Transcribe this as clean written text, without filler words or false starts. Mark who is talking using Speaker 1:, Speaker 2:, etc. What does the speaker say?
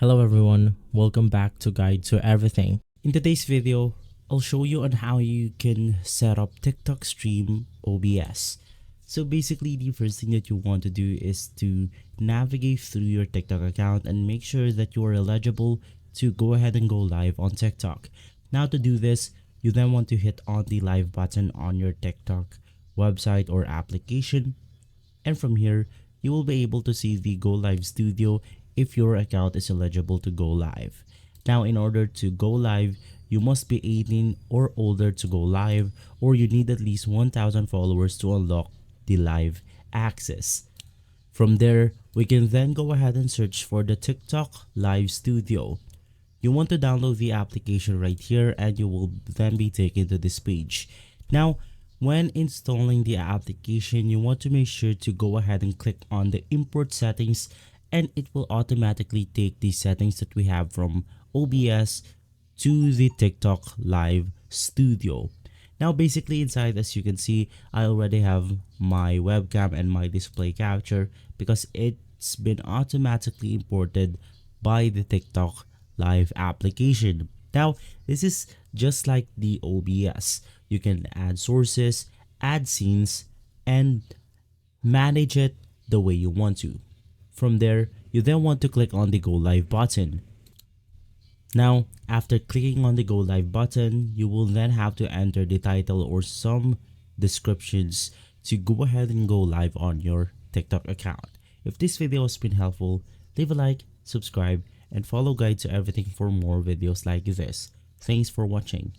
Speaker 1: Hello everyone, welcome back to Guide to Everything. In today's video, I'll show you on how you can set up TikTok Stream OBS. So basically, the first thing that you want to do is to navigate through your TikTok account and make sure that you are eligible to go ahead and go live on TikTok. Now to do this, you then want to hit on the live button on your TikTok website or application. And from here, you will be able to see the Go Live Studio if your account is eligible to go live. Now, in order to go live, you must be 18 or older to go live, or you need at least 1,000 followers to unlock the live access. From there, we can then go ahead and search for the TikTok Live Studio. You want to download the application right here and you will then be taken to this page. Now, when installing the application, you want to make sure to go ahead and click on the import settings, and it will automatically take the settings that we have from OBS to the TikTok Live Studio. Now basically inside, as you can see, I already have my webcam and my display capture because it's been automatically imported by the TikTok Live application. Now this is just like the OBS. You can add sources, add scenes, and manage it the way you want to. From there, you then want to click on the Go Live button. Now, after clicking on the Go Live button, you will then have to enter the title or some descriptions to go ahead and go live on your TikTok account. If this video has been helpful, leave a like, subscribe, and follow Guide to Everything for more videos like this. Thanks for watching.